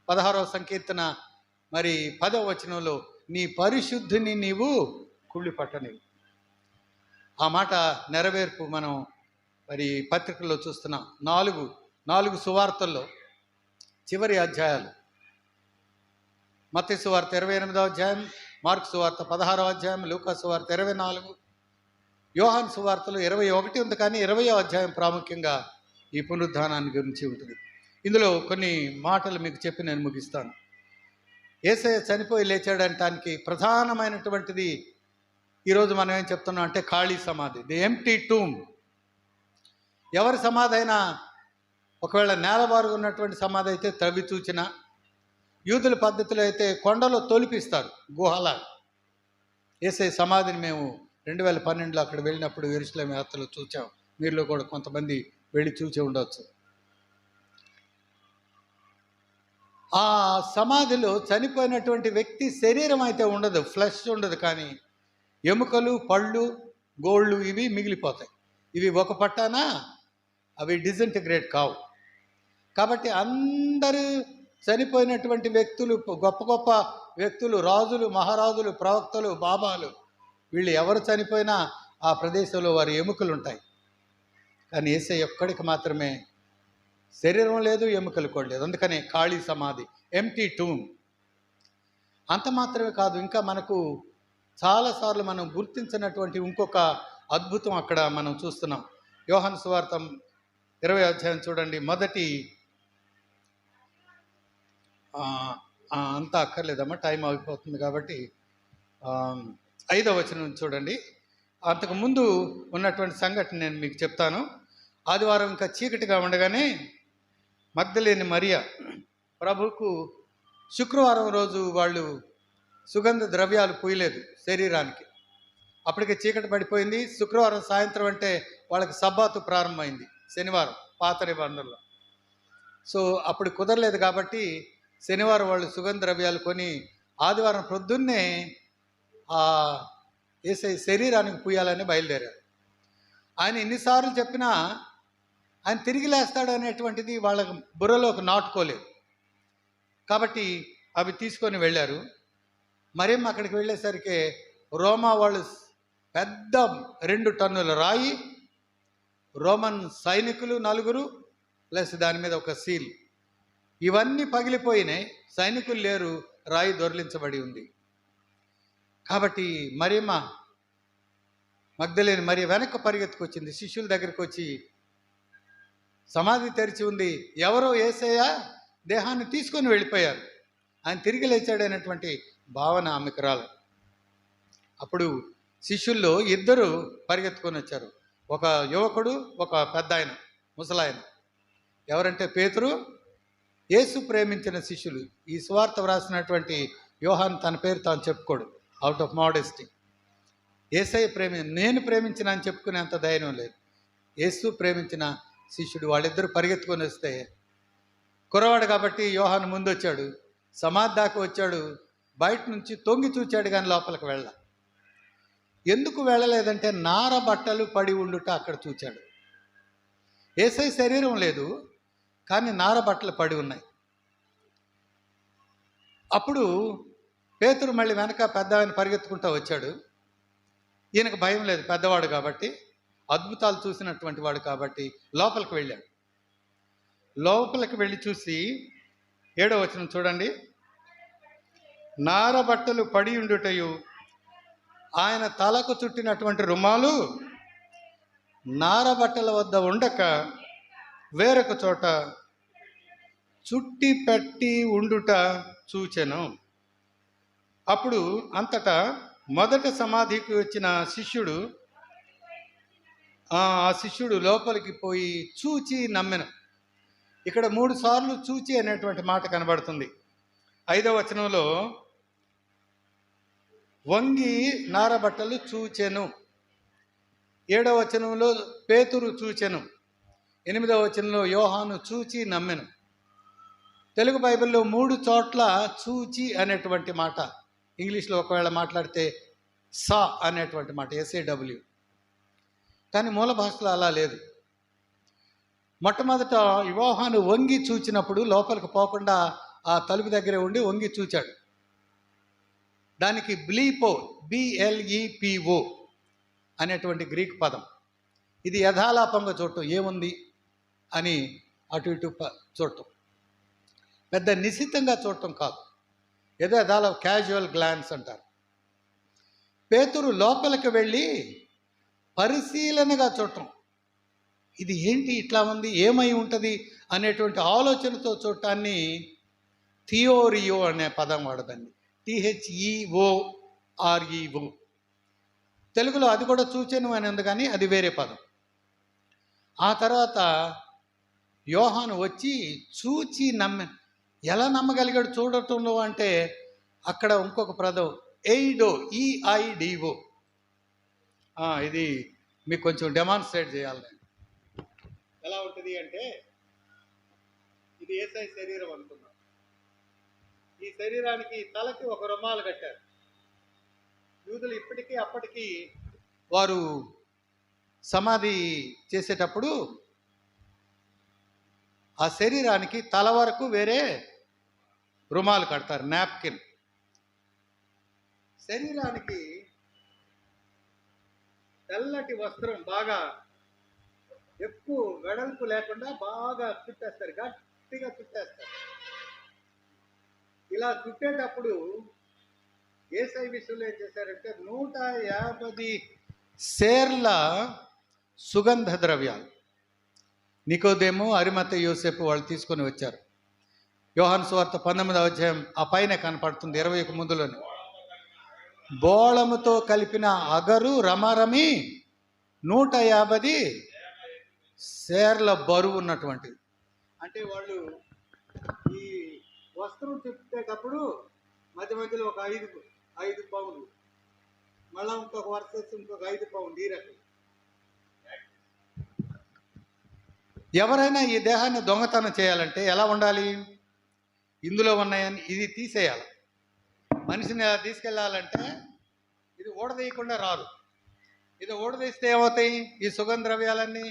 [SPEAKER 1] 16వ సంకీర్తన మరి 10వ వచనంలో నీ పరిశుద్ధిని నీవు కుళ్ళు పట్టనివి. ఆ మాట నెరవేర్పు మనం మరి పత్రికల్లో చూస్తున్నాం. నాలుగు సువార్తల్లో చివరి అధ్యాయాలు, మత్తయి సువార్త 28వ అధ్యాయం, మార్కు సువార్త 16వ అధ్యాయం, లూకా సువార్త 24, యోహాను సువార్తలు 21 ఉంది. కానీ 20వ అధ్యాయం ప్రాముఖ్యంగా ఈ పునరుద్ధానాన్ని గురించి ఉంటుంది. ఇందులో కొన్ని మాటలు మీకు చెప్పి నేను ముగిస్తాను. యేసయ్య చనిపోయి లేచాడనటానికి ప్రధానమైనటువంటిది ఈరోజు మనం ఏం చెప్తున్నాం అంటే ఖాళీ సమాధి, ది ఎంప్టీ టూమ్. ఎవరి సమాధి అయినా, ఒకవేళ నేలబారు ఉన్నటువంటి సమాధి అయితే తవ్వి చూచిన, యూదుల పద్ధతిలో అయితే కొండలో తొలిపిస్తారు గుహలా. యేసయ్య సమాధిని మేము 2012లో అక్కడ వెళ్ళినప్పుడు యెరూషలేము యాత్రలో చూచాం. మీరులో కూడా కొంతమంది వెళ్ళి చూచి ఉండవచ్చు. ఆ సమాధిలో చనిపోయినటువంటి వ్యక్తి శరీరం అయితే ఉండదు, ఫ్లెష్ ఉండదు, కానీ ఎముకలు, పళ్ళు, గోళ్ళు ఇవి మిగిలిపోతాయి. ఇవి ఒక పట్టాన అవి డిసింటిగ్రేట్ కావు. కాబట్టి అందరూ చనిపోయినటువంటి వ్యక్తులు, గొప్ప గొప్ప వ్యక్తులు, రాజులు, మహారాజులు, ప్రవక్తలు, బాబాలు, వీళ్ళు ఎవరు చనిపోయినా ఆ ప్రదేశంలో వారి ఎముకలు ఉంటాయి. కానీ యేసయ్య ఒక్కడికి మాత్రమే శరీరం లేదు, ఎముకలు కూడా లేదు. అందుకనే ఖాళీ సమాధి, ఎంప్టీ టూమ్. అంత మాత్రమే కాదు, ఇంకా మనకు చాలాసార్లు మనం గుర్తించినటువంటి ఇంకొక అద్భుతం అక్కడ మనం చూస్తున్నాం. యోహాను సువార్త 20వ అధ్యాయం చూడండి. మొదటి అంతా అక్కర్లేదమ్మా, టైం అయిపోతుంది కాబట్టి 5వ వచనం చూడండి. అంతకు ముందు ఉన్నటువంటి సంఘటన నేను మీకు చెప్తాను. ఆదివారం ఇంకా చీకటిగా ఉండగానే మగ్దలేని మరియ, ప్రభువుకు శుక్రవారం రోజు వాళ్ళు సుగంధ ద్రవ్యాలు పూయలేదు శరీరానికి. అప్పటికే చీకటి పడిపోయింది. శుక్రవారం సాయంత్రం అంటే వాళ్ళకి సబ్బాతు ప్రారంభమైంది, శనివారం పాత నిబంధనలో. సో అప్పుడు కుదరలేదు కాబట్టి శనివారం వాళ్ళు సుగంధ ద్రవ్యాలు కొని ఆదివారం ప్రొద్దున్నే యేసయ్య శరీరానికి పూయాలని బయలుదేరారు. ఆయన ఎన్నిసార్లు చెప్పినా ఆయన తిరిగి లేస్తాడు అనేటువంటిది వాళ్ళ బుర్రలోకి నాటుకోలేదు. కాబట్టి అవి తీసుకొని వెళ్ళారు. మరేం అక్కడికి వెళ్ళేసరికి రోమా వాళ్ళు పెద్ద 2 టన్నుల రాయి, రోమన్ సైనికులు 4 ప్లస్ దాని మీద ఒక సీల్, ఇవన్నీ పగిలిపోయినాయి. సైనికులు లేరు, రాయి దొర్లించబడి ఉంది. కాబట్టి మరియమ్మ మగ్దలేని మరి వెనక్కి పరిగెత్తుకొచ్చింది. శిష్యుల దగ్గరికి వచ్చి, సమాధి తెరిచి ఉంది, ఎవరో యేసయ్య దేహాన్ని తీసుకొని వెళ్ళిపోయారు, ఆయన తిరిగి లేచాడనేటువంటి భావన ఆమెకు రాలేదు. అప్పుడు శిష్యుల్లో 2 పరిగెత్తుకొని వచ్చారు. ఒక యువకుడు, ఒక పెద్ద ఆయన, ముసలాయన. ఎవరంటే పేతురు, యేసు ప్రేమించిన శిష్యులు. ఈ సువార్త వ్రాసినటువంటి యోహాను తన పేరు తాను చెప్పుకోడు, అవుట్ ఆఫ్ మోడెస్టీ. యేసయ్య నేను ప్రేమించిన అని చెప్పుకునేంత ధైర్యం లేదు. యేసు ప్రేమించిన శిష్యుడు. వాళ్ళిద్దరూ పరిగెత్తుకొని వస్తే, కురవాడు కాబట్టి యోహాను ముందు వచ్చాడు, సమాధి దాకా వచ్చాడు, బయట నుంచి తొంగి చూచాడు కానీ లోపలికి వెళ్ళ. ఎందుకు వెళ్ళలేదంటే నార బట్టలు పడి ఉండుట అక్కడ చూచాడు. యేసయ్య శరీరం లేదు, కానీ నార బట్టలు పడి ఉన్నాయి. అప్పుడు పేతురు మళ్ళీ వెనక పెద్ద ఆయన పరిగెత్తుకుంటూ వచ్చాడు. ఈయనకు భయం లేదు, పెద్దవాడు కాబట్టి, అద్భుతాలు చూసినటువంటి వాడు కాబట్టి లోపలికి వెళ్ళాడు. లోపలికి వెళ్ళి చూసి 7వ వచనం చూడండి. నార బట్టలు పడి ఉండుటయు, ఆయన తలకు చుట్టినటువంటి రుమాలు నార బట్టల వద్ద ఉండక వేరొక చోట చుట్టి పెట్టి ఉండుట చూచెను. అప్పుడు అంతటా మొదట సమాధికి వచ్చిన శిష్యుడు, ఆ శిష్యుడు లోపలికి పోయి చూచి నమ్మెను. ఇక్కడ 3 సార్లు చూచి అనేటువంటి మాట కనబడుతుంది. 5వ వచనంలో వంగి నారబట్టలు చూచెను, 7వ వచనంలో పేతురు చూచెను, 8వ వచనంలో యోహాను చూచి నమ్మెను. తెలుగు బైబిల్లో 3 చోట్ల చూచి అనేటువంటి మాట, ఇంగ్లీష్లో ఒకవేళ మాట్లాడితే సా అనేటువంటి మాట, SAW, కానీ మూల భాషలో అలా లేదు. మొట్టమొదట యోహాను వంగి చూచినప్పుడు లోపలికి పోకుండా ఆ తలుపు దగ్గరే ఉండి వంగి చూచాడు. దానికి BLEPO అనేటువంటి గ్రీక్ పదం. ఇది యథాలాపంగా చూడటం, ఏముంది అని అటు ఇటు చూడటం, పెద్ద నిశితంగా చూడటం కాదు, ఏదో క్యాజువల్ గ్లాన్స్ అంటారు. పేతురు లోపలికి వెళ్ళి పరిశీలనగా చూడటం, ఇది ఏంటి ఇట్లా ఉంది, ఏమై ఉంటుంది అనేటువంటి ఆలోచనతో చూడటాన్ని థియోరియో అనే పదం వాడదండి, THEOREO. తెలుగులో అది కూడా చూచాను అని ఉంది, కానీ అది వేరే పదం. ఆ తర్వాత యోహాను వచ్చి చూచి ఎలా నమ్మగలిగాడు చూడటంలో అంటే, అక్కడ ఇంకొక పదం EIDO. ఇది మీకు కొంచెం డెమాన్స్ట్రేట్ చేయాలి. ఎలా ఉంటుంది అంటే, ఇది యేసయ్య శరీరం అనుకున్నాం. ఈ శరీరానికి తలకి ఒక రుమాలు కట్టారు. యూదులు ఇప్పటికీ అప్పటికీ వారు సమాధి చేసేటప్పుడు ఆ శరీరానికి తల వరకు వేరే రుమాలు కడతారు, నాప్కిన్. శరీరానికి తెల్లటి వస్త్రం బాగా ఎక్కువ వెడల్పు లేకుండా బాగా చుట్టేస్తారు, గట్టిగా చుట్టేస్తారు. ఇలా చుట్టేటప్పుడు యేసయ్య విషయంలో ఏం చేశారంటే 150 సేర్ల సుగంధ ద్రవ్యాలు నికోదేము, అరిమత్తయి, యోసేపు వాళ్ళు తీసుకొని వచ్చారు. యోహాను సువార్త 19వ అధ్యాయం ఆ పైన కనపడుతుంది, 20కి ముందులోని. బోళముతో కలిపిన అగరు రమారమి 150 సేర్ల బరువు ఉన్నటువంటిది. అంటే వాళ్ళు ఈ వస్త్రం చుట్టేటప్పుడు మధ్య మధ్యలో ఒక 5 పౌండ్లు, మళ్ళీ ఇంకొక వరుస ఇంకొక 5 పౌండ్లు, ఈ రకం. ఎవరైనా ఈ దేహాన్ని దొంగతనం చేయాలంటే ఎలా ఉండాలి? ఇందులో ఉన్నాయని ఇది తీసేయాలి. మనిషిని ఎలా తీసుకెళ్ళాలంటే ఇది ఊడదీయకుండా రాదు. ఇది ఊడదీస్తే ఏమవుతాయి? ఈ సుగంధ ద్రవ్యాలన్నీ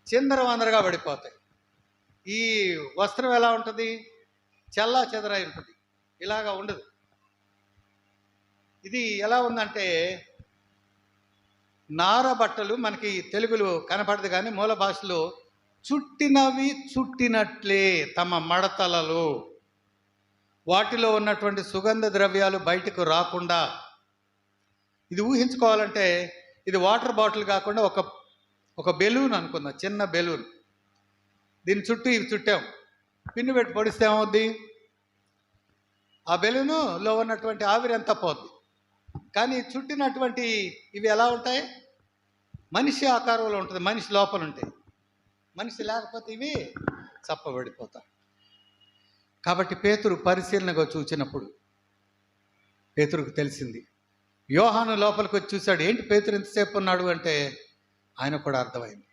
[SPEAKER 1] చిందరవందరగా పడిపోతాయి. ఈ వస్త్రం ఎలా ఉంటుంది? చల్లా చెదరై ఉంటుంది, ఇలాగా ఉండదు. ఇది ఎలా ఉందంటే, నార బట్టలు మనకి తెలుగులో కనపడదు, కానీ మూల భాషలో చుట్టినవి చుట్టినట్లే తమ మడతలలో వాటిలో ఉన్నటువంటి సుగంధ ద్రవ్యాలు బయటకు రాకుండా. ఇది ఊహించుకోవాలంటే, ఇది వాటర్ బాటిల్ కాకుండా ఒక బెలూన్ అనుకుందాం, చిన్న బెలూన్. దీని చుట్టూ ఇవి చుట్టాం, పిన్ను పెట్టి పొడిస్తే ఏమవుద్ది? ఆ బెలూనులో ఉన్నటువంటి ఆవిరి ఎంత పోద్ది. కానీ చుట్టినటువంటి ఇవి ఎలా ఉంటాయి? మనిషి ఆకారంలో ఉంటుంది, మనిషి లోపల ఉంటాయి. మనిషి లేకపోతే ఇవి చప్పబడిపోతాయి. కాబట్టి పేతురు పరిశీలనగా చూచినప్పుడు పేతురుకు తెలిసింది. యోహాను లోపలికి వచ్చి చూశాడు, ఏంటి పేతురు ఎంతసేపు ఉన్నాడు అంటే ఆయన కూడా అర్థమైంది.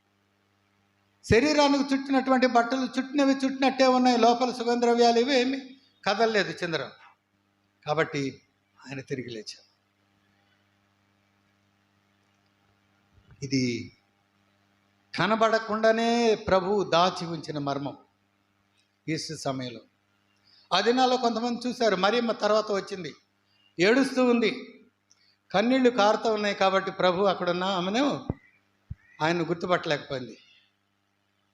[SPEAKER 1] శరీరానికి చుట్టినటువంటి బట్టలు చుట్టినవి చుట్టినట్టే ఉన్నాయి, లోపల సుగంధ ద్రవ్యాలు ఇవి ఏమి కదలలేదు చంద్రం. కాబట్టి ఆయన తిరిగి లేచారు. ఇది కనబడకుండానే ప్రభువు దాచి ఉంచిన మర్మం ఈస్టర్ సమయంలో. ఆ దినాల్లో కొంతమంది చూశారు. మరియమ్మ తర్వాత వచ్చింది, ఏడుస్తూ ఉంది, కన్నీళ్లు కారుతూ ఉన్నాయి. కాబట్టి ప్రభు అక్కడున్న ఆమెను ఆయన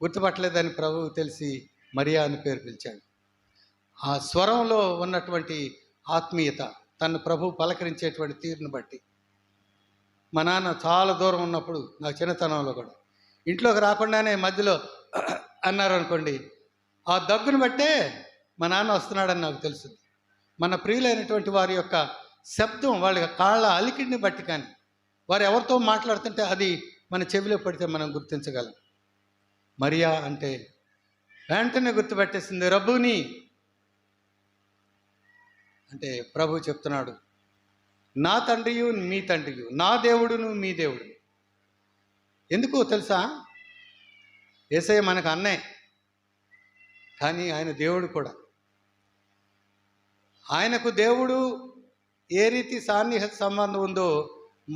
[SPEAKER 1] గుర్తుపట్టలేదని ప్రభువు తెలిసి మరియా అని పేరు పిలిచాడు. ఆ స్వరంలో ఉన్నటువంటి ఆత్మీయత, తను ప్రభు పలకరించేటువంటి తీరును బట్టి. మా నాన్న చాలా దూరం ఉన్నప్పుడు, నా చిన్నతనంలో కూడా ఇంట్లోకి రాకుండానే మధ్యలో అన్నారు అనుకోండి, ఆ దగ్గును బట్టే మా నాన్న వస్తున్నాడని నాకు తెలుస్తుంది. మన ప్రియులైనటువంటి వారి యొక్క శబ్దం, వాళ్ళ కాళ్ళ అలికిడిని బట్టి, కానీ వారు ఎవరితో మాట్లాడుతుంటే అది మన చెవిలో పడితే మనం గుర్తించగలం. మరియా అంటే వెంటనే గుర్తుపెట్టేసింది, రబ్బూని అంటే ప్రభు చెప్తున్నాడు, నా తండ్రియు మీ తండ్రియు, నా దేవుడును మీ దేవుడు. ఎందుకు తెలుసా? యేసయ్య మనకు అన్నే, కానీ ఆయన దేవుడు కూడా. ఆయనకు దేవుడు ఏ రీతి సాన్నిహిత సంబంధం ఉందో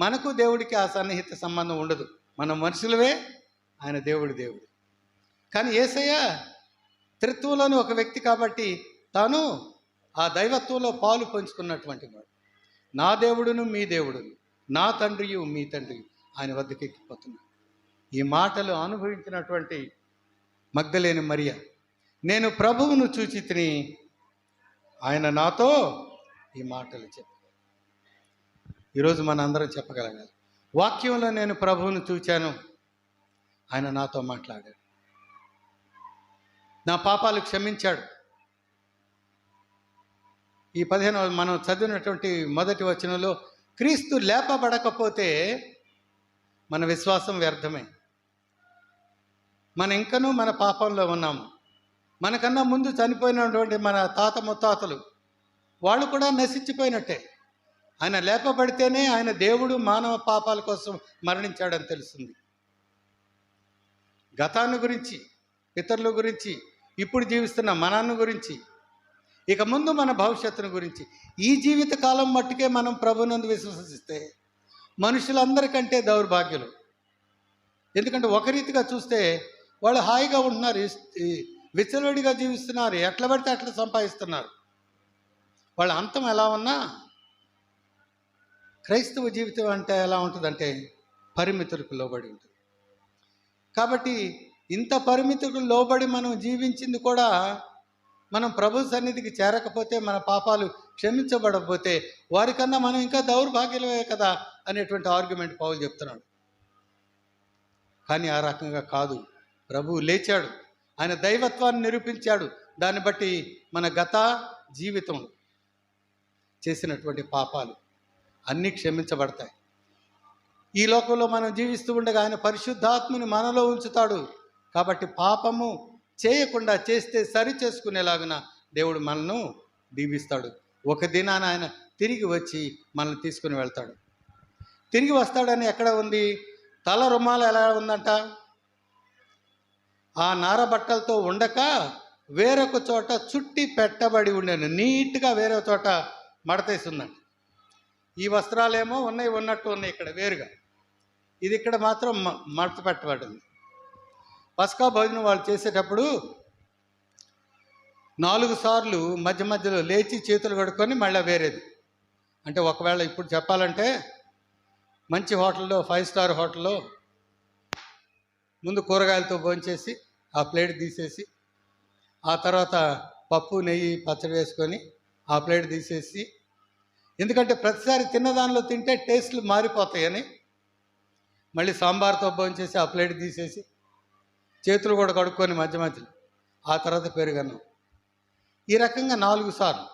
[SPEAKER 1] మనకు దేవుడికి ఆ సన్నిహిత సంబంధం ఉండదు. మనం మనుషులవే, ఆయన దేవుడు. కానీ యేసయ్య త్రిత్వంలోని ఒక వ్యక్తి కాబట్టి తాను ఆ దైవత్వంలో పాలు పంచుకున్నటువంటి వాడు. నా దేవుడును మీ దేవుడును, నా తండ్రియు మీ తండ్రి ఆయన వద్దకు ఎక్కిపోతున్నాడు. ఈ మాటలు అనుభవించినటువంటి మగ్దలేని మరియ, నేను ప్రభువును చూచి తిని ఆయన నాతో ఈ మాటలు చెప్పారు. ఈరోజు మన అందరం చెప్పగలగాలి, వాక్యంలో నేను ప్రభువును చూచాను, ఆయన నాతో మాట్లాడాడు, నా పాపాలు క్షమించాడు. ఈ 15 మనం చదివినటువంటి మొదటి వచనంలో క్రీస్తు లేపబడకపోతే మన విశ్వాసం వ్యర్థమే. మన ఇంకనూ మన పాపంలో ఉన్నాము. మనకన్నా ముందు చనిపోయినటువంటి మన తాత ముత్తాతలు వాళ్ళు కూడా నశించిపోయినట్టే. ఆయన లేపబడితేనే ఆయన దేవుడు మానవ పాపాల కోసం మరణించాడని తెలుస్తుంది. గతాన్ని గురించి, పితరుల గురించి, ఇప్పుడు జీవిస్తున్న మనాన్ని గురించి, ఇక ముందు మన భవిష్యత్తును గురించి, ఈ జీవిత కాలం మట్టుకే మనం ప్రభునందు విశ్వసిస్తే మనుషులందరికంటే దౌర్భాగ్యులు. ఎందుకంటే ఒక రీతిగా చూస్తే వాళ్ళు హాయిగా ఉంటున్నారు, విచ్చలవిడిగా జీవిస్తున్నారు, ఎట్లా పడితే అట్లా సంపాదిస్తున్నారు. వాళ్ళ అంతం ఎలా ఉన్నా క్రైస్తవ జీవితం అంటే ఎలా ఉంటుందంటే పరిమితులకు లోబడి ఉంటుంది. కాబట్టి ఇంత పరిమితులకు లోబడి మనం జీవించింది కూడా మనం ప్రభు సన్నిధికి చేరకపోతే, మన పాపాలు క్షమించబడకపోతే వారికన్నా మనం ఇంకా దౌర్భాగ్యులమే కదా అనేటువంటి ఆర్గ్యుమెంట్ పౌలు చెప్తున్నాడు. కానీ ఆ రకంగా కాదు. ప్రభువు లేచాడు, ఆయన దైవత్వాన్ని నిరూపించాడు. దాన్ని బట్టి మన గత జీవితం చేసినటువంటి పాపాలు అన్నీ క్షమించబడతాయి. ఈ లోకంలో మనం జీవిస్తూ ఉండగా ఆయన పరిశుద్ధాత్మని మనలో ఉంచుతాడు. కాబట్టి పాపము చేయకుండా చేస్తే సరి చేసుకునేలాగున దేవుడు మనను దీవిస్తాడు. ఒక దినాన ఆయన తిరిగి వచ్చి మనల్ని తీసుకుని వెళ్తాడు. తిరిగి వస్తాడని ఎక్కడ ఉంది? తల రుమాలు ఎలా ఉందంట? ఆ నార బట్టలతో ఉండక వేరొక చోట చుట్టి పెట్టబడి ఉండేను. నీట్గా వేరే చోట మడతేసి ఉందంట. ఈ వస్త్రాలేమో ఉన్నాయి, ఉన్నట్టు ఉన్నాయి ఇక్కడ వేరుగా. ఇది ఇక్కడ మాత్రం మడత పెట్టబడింది. పస్కా భోజనం వాళ్ళు చేసేటప్పుడు 4 సార్లు మధ్య మధ్యలో లేచి చేతులు కడుక్కొని మళ్ళీ వేరేది. అంటే ఒకవేళ ఇప్పుడు చెప్పాలంటే మంచి హోటల్లో, 5 స్టార్ హోటల్లో ముందు కూరగాయలతో భోంచేసి ఆ ప్లేట్ తీసేసి, ఆ తర్వాత పప్పు నెయ్యి పచ్చడి వేసుకొని ఆ ప్లేట్ తీసేసి, ఎందుకంటే ప్రతిసారి తిన్నదానిలో తింటే టేస్ట్లు మారిపోతాయని మళ్ళీ సాంబార్తో భోంచేసి ఆ ప్లేట్ తీసేసి చేతులు కూడా కడుక్కొని మధ్య మధ్యలో ఆ తర్వాత పెరుగన్నం. ఈ రకంగా 4 సార్లు.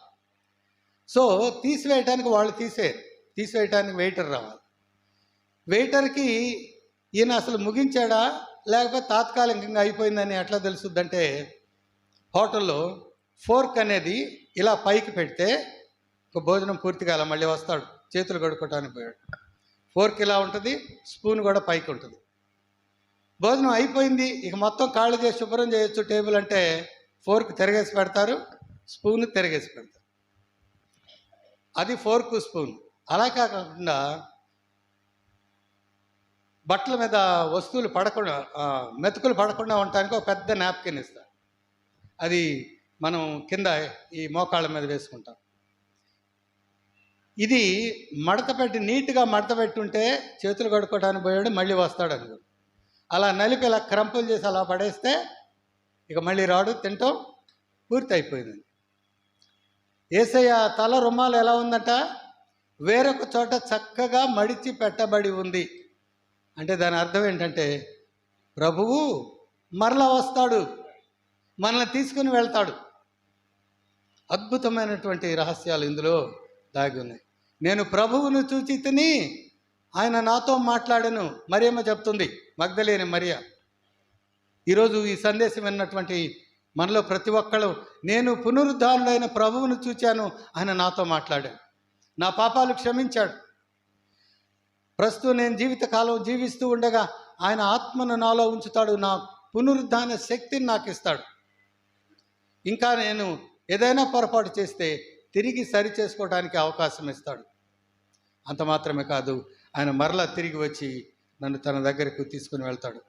[SPEAKER 1] సో తీసివేయటానికి వాళ్ళు తీసివేయటానికి వెయిటర్ రావాలి. వెయిటర్కి ఈయన అసలు ముగించాడా లేకపోతే తాత్కాలికంగా అయిపోయిందని ఎట్లా తెలుస్తుందంటే, హోటల్లో ఫోర్క్ అనేది ఇలా పైకి పెడితే ఒక భోజనం పూర్తిగా అలా మళ్ళీ వస్తాడు, చేతులు కడుక్కోవటానికి పోయాడు. ఫోర్క్ ఇలా ఉంటుంది, స్పూన్ కూడా పైకి ఉంటుంది. భోజనం అయిపోయింది, ఇక మొత్తం కాళ్ళు చేసి శుభ్రం చేయొచ్చు టేబుల్ అంటే ఫోర్క్ తిరగేసి పెడతారు, స్పూన్ తిరగేసి పెడతారు. అది ఫోర్కు స్పూన్. అలా కాకుండా బట్టల మీద వస్తువులు పడకుండా, మెతుకులు పడకుండా ఉండటానికి ఒక పెద్ద నాప్కిన్ ఇస్తారు. అది మనం కింద ఈ మోకాళ్ళ మీద వేసుకుంటాం. ఇది మడత పెట్టి నీట్గా మడత పెట్టుంటే చేతులు కడుక్కోవడానికి పోయాడు, మళ్ళీ వస్తాడు అనుకో. అలా నలిపి ఇలా క్రంపులు చేసి అలా పడేస్తే ఇక మళ్ళీ రాడు, తింటాం, పూర్తి అయిపోయింది. యేసయ్య తల రుమాలు ఎలా ఉందట? వేరొక చోట చక్కగా మడిచి పెట్టబడి ఉంది. అంటే దాని అర్థం ఏంటంటే ప్రభువు మరలా వస్తాడు, మనల్ని తీసుకుని వెళ్తాడు. అద్భుతమైనటువంటి రహస్యాలు ఇందులో దాగి ఉన్నాయి. నేను ప్రభువును చూచి తిని ఆయన నాతో మాట్లాడను మరియమ్మ చెప్తుంది, మగ్దలేని మరియ. ఈరోజు ఈ సందేశం విన్నటువంటి మనలో ప్రతి ఒక్కళ్ళు, నేను పునరుద్ధారుడైన ప్రభువును చూచాను, ఆయన నాతో మాట్లాడాను, నా పాపాలు క్షమించాడు. ప్రస్తుతం నేను జీవితకాలం జీవిస్తూ ఉండగా ఆయన ఆత్మను నాలో ఉంచుతాడు, నా పునరుద్ధాన శక్తిని నాకు ఇస్తాడు. ఇంకా నేను ఏదైనా పొరపాటు చేస్తే తిరిగి సరి చేసుకోవడానికి అవకాశం ఇస్తాడు. అంత మాత్రమే కాదు, ఆయన మరలా తిరిగి వచ్చి నన్ను తన దగ్గరకు తీసుకుని వెళ్తాడు.